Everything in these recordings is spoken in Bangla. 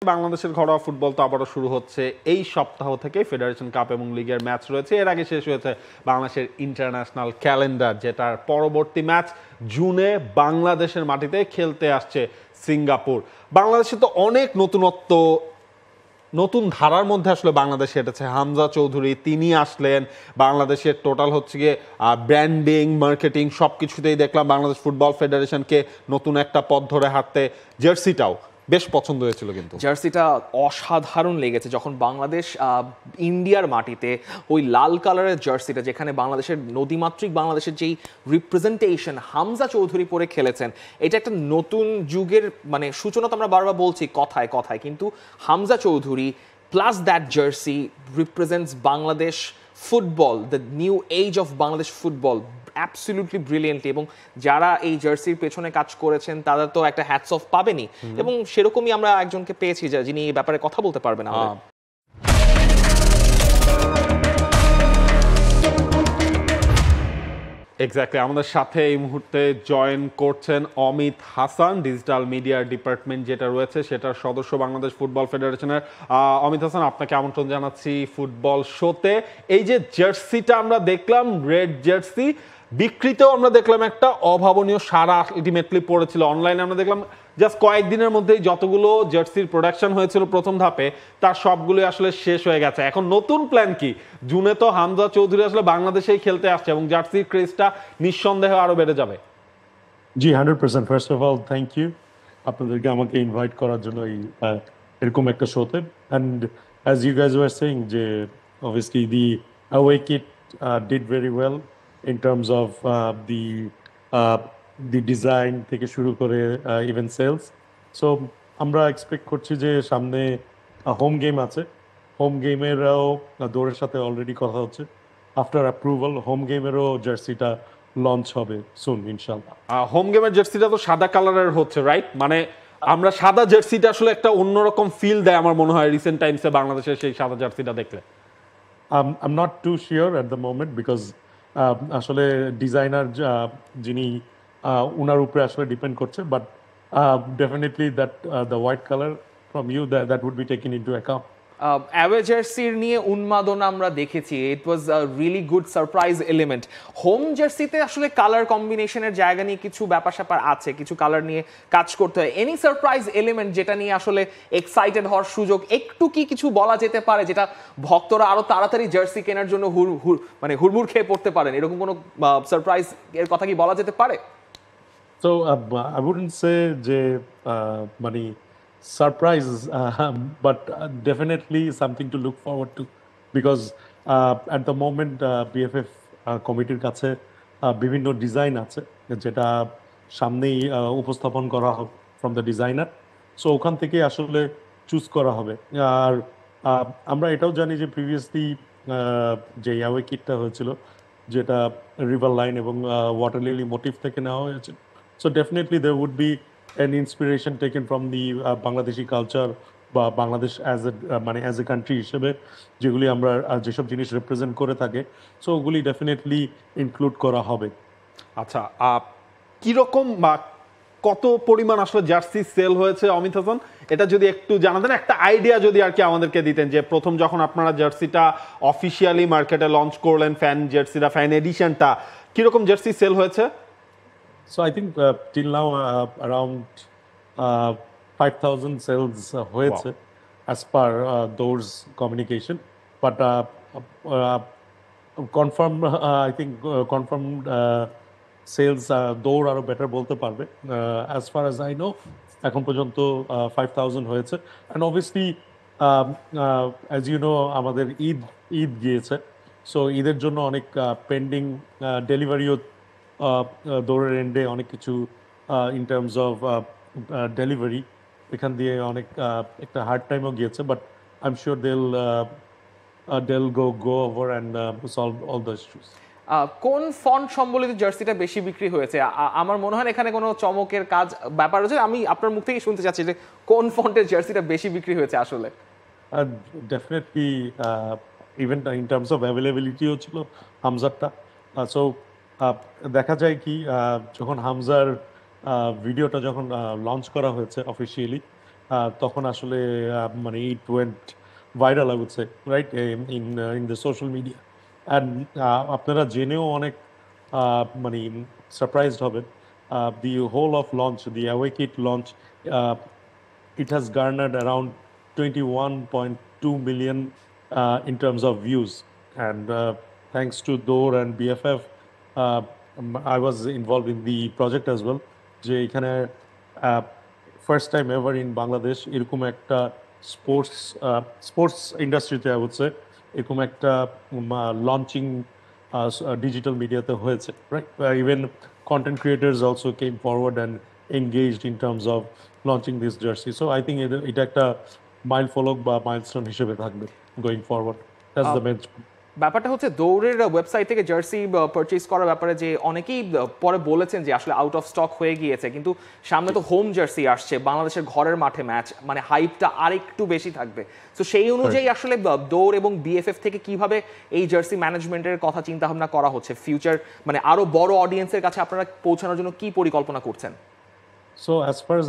বাংলাদেশের ঘরোয়া ফুটবল তো আবারও শুরু হচ্ছে এই সপ্তাহ থেকে। ফেডারেশন কাপ এবং লিগের ম্যাচ রয়েছে। এর আগে শেষ হয়েছে বাংলাদেশের ইন্টারন্যাশনাল ক্যালেন্ডার, যেটার পরবর্তী ম্যাচ জুনে বাংলাদেশের মাটিতে খেলতে আসছে সিঙ্গাপুর। বাংলাদেশে তো অনেক নতুনত্ব, নতুন ধারার মধ্যে আসলে বাংলাদেশ হেঁটেছে। হামজা চৌধুরী তিনি আসলেন, বাংলাদেশের টোটাল হচ্ছে গিয়ে ব্র্যান্ডিং, মার্কেটিং সব কিছুতেই দেখলাম বাংলাদেশ ফুটবল ফেডারেশনকে নতুন একটা পথ ধরে হাঁটতে। জার্সিটাও বেশ পছন্দ হয়েছিল, কিন্তু জার্সিটা অসাধারণ লেগেছে যখন বাংলাদেশ ইন্ডিয়ার মাটিতে ওই লাল কালারের জার্সিটা, যেখানে বাংলাদেশের নদীমাতৃক বাংলাদেশের যেই রিপ্রেজেন্টেশন হামজা চৌধুরী পরে খেলেছেন, এটা একটা নতুন যুগের মানে সূচনা। তো আমরা বারবার বলছি কথায় কথায়, কিন্তু Hamza Chowdhury plus that jersey represents Bangladesh football, the new age of Bangladesh football absolutely brilliantly. এবং যারা এই জার্সির পেছনে কাজ করেছেন তারা তো একটা হ্যাটস অফ পাবেনই, এবং সেরকমই আমরা একজনকে পেয়েছি যিনি এই ব্যাপারে কথা বলতে পারবেন। এক্স্যাক্টলি, আমাদের সাথে এই মুহূর্তে জয়েন করছেন Amit Hasan, digital media department যেটা রয়েছে সেটার সদস্য বাংলাদেশ ফুটবল ফেডারেশনের। অমিত হাসান, আপনাকে আমন্ত্রণ জানাচ্ছি ফুটবল শোতে। এই যে জার্সিটা আমরা দেখলাম, রেড জার্সি বিক্রিতেও আমরা দেখলাম একটা অভাবনীয় সারা আলটিমেটলি পড়েছিল। অনলাইনে আমরা দেখলাম জাস্ট কয়েকদিনের মধ্যেই যতগুলো জার্সির প্রোডাকশন হয়েছিল প্রথম ধাপে, তার সবগুলো আসলে শেষ হয়ে গেছে। এখন নতুন প্ল্যান কি? জুনে তো হামজা চৌধুরী আসলে বাংলাদেশেই খেলতে আসছে এবং জার্সির ক্রেজটা নিঃসন্দেহে আরো বেড়ে যাবে। জি 100%। First of all thank you আপনাদেরকে আমাকে ইনভাইট করার জন্য এই এরকম একটা শোতে। And as you guys were saying যে obviously the away kit did very well in terms of the design থেকে শুরু করে ইভেন সেলস। সো আমরা এক্সপেক্ট করছি যে সামনে হোম গেম আছে, হোম গেমেরও দৌড়ের সাথে অলরেডি কথা হচ্ছে। আফটার অ্যাপ্রুভাল হোম গেমেরও জার্সিটা লঞ্চ হবে সুন ইনশাআল্লাহ। হোম গেমের জার্সিটা তো সাদা কালারের হচ্ছে, রাইট? মানে আমরা সাদা জার্সিটা আসলে একটা অন্যরকম ফিল দেয় আমার মনে হয় রিসেন্ট টাইমসে বাংলাদেশের সেই সাদা জার্সিটা দেখলে। I'm not too sure at the moment because আসলে ডিজাইনার যিনি উনার উপরে আসলে ডিপেন্ড করছে, but definitely that the white colour from you that would be taken into account. Away জার্সির নিয়ে উন্মাদনা আমরা দেখেছি, it was a really good surprise element. Home জার্সিতে আসলে কালার কম্বিনেশনের জায়গা নিয়ে কিছু ব্যাপার স্যাপার আছে, কিছু কালার নিয়ে কাজ করতে হয়। এনি সারপ্রাইজ এলিমেন্ট যেটা নিয়ে আসলে এক্সাইটেড হওয়ার সুযোগ একটু কি কিছু বলা যেতে পারে, যেটা ভক্তরা আরো তাড়াতাড়ি জার্সি কেনার জন্য হুড়মুড় খেয়ে পড়তে পারেন, এরকম কোনো সারপ্রাইজ এর কথা কি বলা যেতে পারে? So I wouldn't say যে মানে surprise, but definitely something to look forward to because at the moment BFF কমিটির কাছে বিভিন্ন ডিজাইন আছে যেটা সামনেই উপস্থাপন করা হবে ফ্রম দ্য ডিজাইনার। সো ওখান থেকে আসলে চুজ করা হবে। আর আমরা এটাও জানি যে প্রিভিয়াসলি যে ইয়াওয়ে কিটটা হয়েছিল, যেটা রিভার লাইন এবং ওয়াটার লিলি মোটিভ থেকে নেওয়া হয়েছে। So definitely there would be an inspiration taken from the Bangladeshi culture বা বাংলাদেশ অ্যাজ এ কান্ট্রি হিসেবে যেগুলি আমরা যেসব জিনিস রিপ্রেজেন্ট করে থাকে, সো ওগুলি ডেফিনেটলি ইনক্লুড করা হবে। আচ্ছা, কিরকম বা কত পরিমাণ আসলে জার্সি সেল হয়েছে অমিত হাসান, এটা যদি একটু জানাতেন, একটা আইডিয়া যদি আর কি আমাদেরকে দিতেন, যে প্রথম যখন আপনারা জার্সিটা অফিসিয়ালি মার্কেটে লঞ্চ করলেন, ফ্যান জার্সিটা, ফ্যান এডিশনটা, কিরকম জার্সি সেল হয়েছে? So I think till now around 5,000 sales হয়েছে as per those communication, but confirm I think confirmed sales দৌড় আরো বেটার বলতে পারবে। As far as I know এখন পর্যন্ত 5,000 হয়েছে। and obviously as you know আমাদের ঈদ গিয়েছে, সো ঈদের জন্য অনেক পেন্ডিং ডেলিভারিও দৌড়ের এন্ডে অনেক কিছু ইন টার্মস অফ ডেলিভারি এখান দিয়ে অনেক একটা হার্ড টাইমও গিয়েছে, but I am sure they'll go over and solve all the issues. কোন ফন্ট সম্বলিত জার্সিটা বেশি বিক্রি হয়েছে? আমার মনে হয় এখানে কোনো চমকের কাজ ব্যাপার আছে, আমি আপনার মুখ থেকে শুনতে চাচ্ছি যে কোন ফন্টের জার্সিটা বেশি বিক্রি হয়েছে আসলে। Definitely even in terms of অ্যাভেলেবিলিটিও ছিল হামজারটা। সো দেখা যায় কি, যখন হামজার ভিডিওটা যখন লঞ্চ করা হয়েছে অফিসিয়ালি, তখন আসলে মানে it went viral, I would say, right, in the social media. And আপনারা জেনেও অনেক মানে সারপ্রাইজড হবেন, the whole of launch, the away kit launch, uh, it has garnered around 21.2 million in terms of views. And thanks to Dor and BFF, I was involved in the project as well. যে এখানে first time ever in Bangladesh এরকম একটা স্পোর্টস ইন্ডাস্ট্রিতে আই উড সে এরকম একটা লঞ্চিং ডিজিটাল মিডিয়াতে হয়েছে, right? Even content creators also came forward and engaged in terms of launching this jersey. So I think এটা একটা মাইল ফলক বা মাইলস্টোন হিসেবে থাকবে going forward. That's the main. ব্যাপারটা হচ্ছে দৌড়ের ওয়েবসাইট থেকে জার্সি পারচেজ করার ব্যাপারে যে অনেকেই পরে বলেছেন যে আসলে আউট অফ স্টক হয়ে গিয়েছে, কিন্তু সামনে তো হোম জার্সি আসছে, বাংলাদেশের ঘরের মাঠে ম্যাচ, মানে হাইপটা আরেকটু বেশি থাকবে। তো সেই অনুযায়ী আসলে দৌড় এবং বিএফএফ থেকে কিভাবে এই জার্সি ম্যানেজমেন্টের কথা চিন্তা ভাবনা করা হচ্ছে, ফিউচার মানে আরো বড় অডিয়েন্সের কাছে আপনারা পৌঁছানোর জন্য কি পরিকল্পনা করছেন? So as far as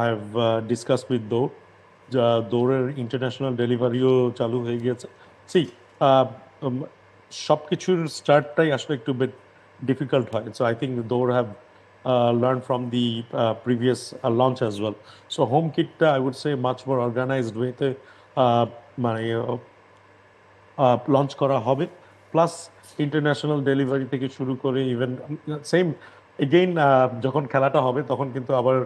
I've discussed with দৌড়ের ইন্টারন্যাশনাল ডেলিভারিও চালু হয়ে গিয়েছে। সি সব কিছুর স্টার্টটাই আসলে একটু বেট ডিফিকাল্ট হয়। সো আই থিঙ্ক দৌড় have learn from the previous launch as well. So home কিটটা I would say much more organized ওয়েতে মানে লঞ্চ করা হবে, প্লাস ইন্টারন্যাশনাল ডেলিভারি থেকে শুরু করে ইভেন সেম এগেইন যখন খেলাটা হবে তখন কিন্তু আবার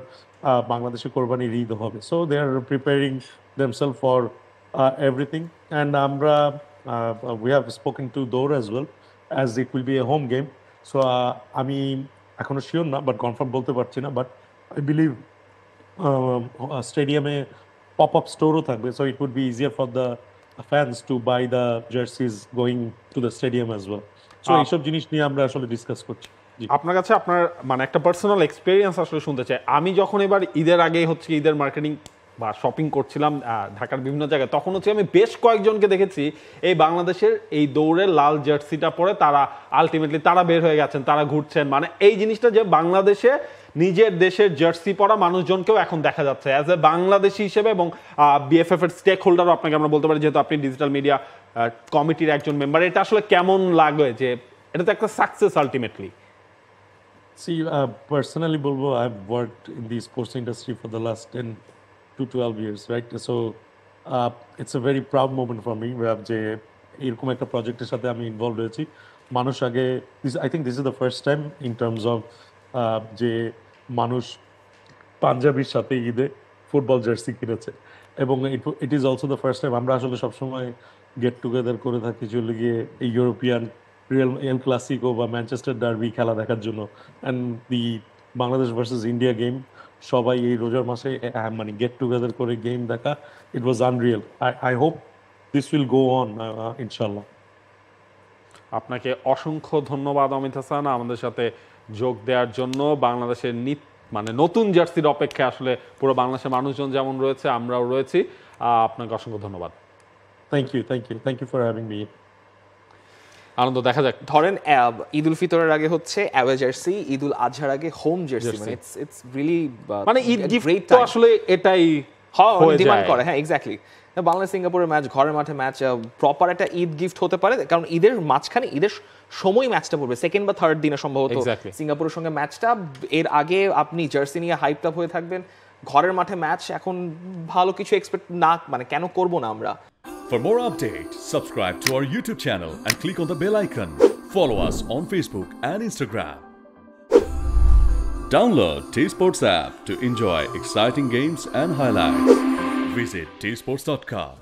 বাংলাদেশে কোরবানির ঈদ হবে। So they are preparing themselves for everything. And আমরা we have spoken to Dor as well, as it will be a home game. So আমি এখনো শিওর না, বাট কনফার্ম বলতে পারছি না, বাট আই বিলিভ স্টেডিয়ামে পপ আপ স্টোরও থাকবে। So it would be easier for the fans to buy the jerseys going to the stadium as well. So এইসব জিনিস নিয়ে আমরা আসলে ডিসকাস করছি। আপনার কাছে আপনার মানে একটা পার্সোনাল এক্সপিরিয়েন্স আসলে শুনতে চাই। আমি যখন এবার ঈদের আগে হচ্ছে ঈদের মার্কেটিং বা শপিং করছিলাম ঢাকার বিভিন্ন জায়গায়, তখন হচ্ছে আমি বেশ কয়েকজনকে দেখেছি এই বাংলাদেশের এই দৌড়ের লাল জার্সিটা পরে তারা আলটিমেটলি তারা বের হয়ে গেছেন, তারা ঘুরছেন। মানে এই জিনিসটা যে বাংলাদেশে নিজের দেশের জার্সি পরা মানুষজনকেও এখন দেখা যাচ্ছে অ্যাজ এ বাংলাদেশি হিসেবে, এবং বিএফএফ এর স্টেক হোল্ডারও আপনাকে আমরা বলতে পারি, যেহেতু আপনি ডিজিটাল মিডিয়া কমিটির একজন মেম্বার। এটা আসলে কেমন লাগে যে এটা তো একটা success ultimately? See, personally, Bulbo, I've worked in the sports industry for the last 10 to 12 years, right? So, it's a very proud moment for me. যে এরকম একটা প্রজেক্টের সাথে আমি ইনভলভ হয়েছি। মানুষ আগে, I think this is the first time in terms of যে মানুষ পাঞ্জাবির সাথে ঈদে ফুটবল জার্সি কিনেছে, এবং it is also the first time আমরা আসলে সবসময় গেট টুগেদার করে থাকি চলে গিয়ে এই ইউরোপিয়ান এল ক্লাসিকো বা ম্যানচেস্টার ডার্বি খেলা দেখার জন্য। And the Bangladesh versus India game সবাই এই রোজার মাসে মানে গেট টুগেদার করে গেম দেখা, it was unreal. I hope this will go on ইনশাল্লাহ। আপনাকে অসংখ্য ধন্যবাদ অমিত হাসান আমাদের সাথে যোগ দেওয়ার জন্য। বাংলাদেশের মানে নতুন জার্সির অপেক্ষায় আসলে পুরো বাংলাদেশের মানুষজন যেমন রয়েছে আমরাও রয়েছি। আপনাকে অসংখ্য ধন্যবাদ। Thank you for having me. আনন্দ দেখা যাক। ধরেন ঈদ উল ফিতরের আগে হচ্ছে অ্যাওয়ে জার্সি, ঈদ উল আজহার আগে হোম জার্সি, মানে ইটস রিয়েলি মানে ঈদ গিফট তো আসলে এটাই ডিমান্ড করে। হ্যাঁ, এক্স্যাক্টলি। বাংলাদেশ সিঙ্গাপুরের ম্যাচ, ঘরের মাঠে ম্যাচ, প্রপার একটা ঈদ গিফট হতে পারে, কারণ ঈদের মাঝখানে ঈদের সময় ম্যাচটা পড়বে সেকেন্ড বা থার্ড দিনে সম্ভবত সিঙ্গাপুরের সঙ্গে ম্যাচটা। এর আগে আপনি জার্সি নিয়ে হাইপড আপ হয়ে থাকবেন, ঘরের মাঠে ম্যাচ, এখন ভালো কিছু এক্সপেক্ট না মানে কেন করব না আমরা? For more updates, subscribe to our YouTube channel and click on the bell icon. Follow us on Facebook and Instagram. Download T-Sports app to enjoy exciting games and highlights. Visit tsports.com.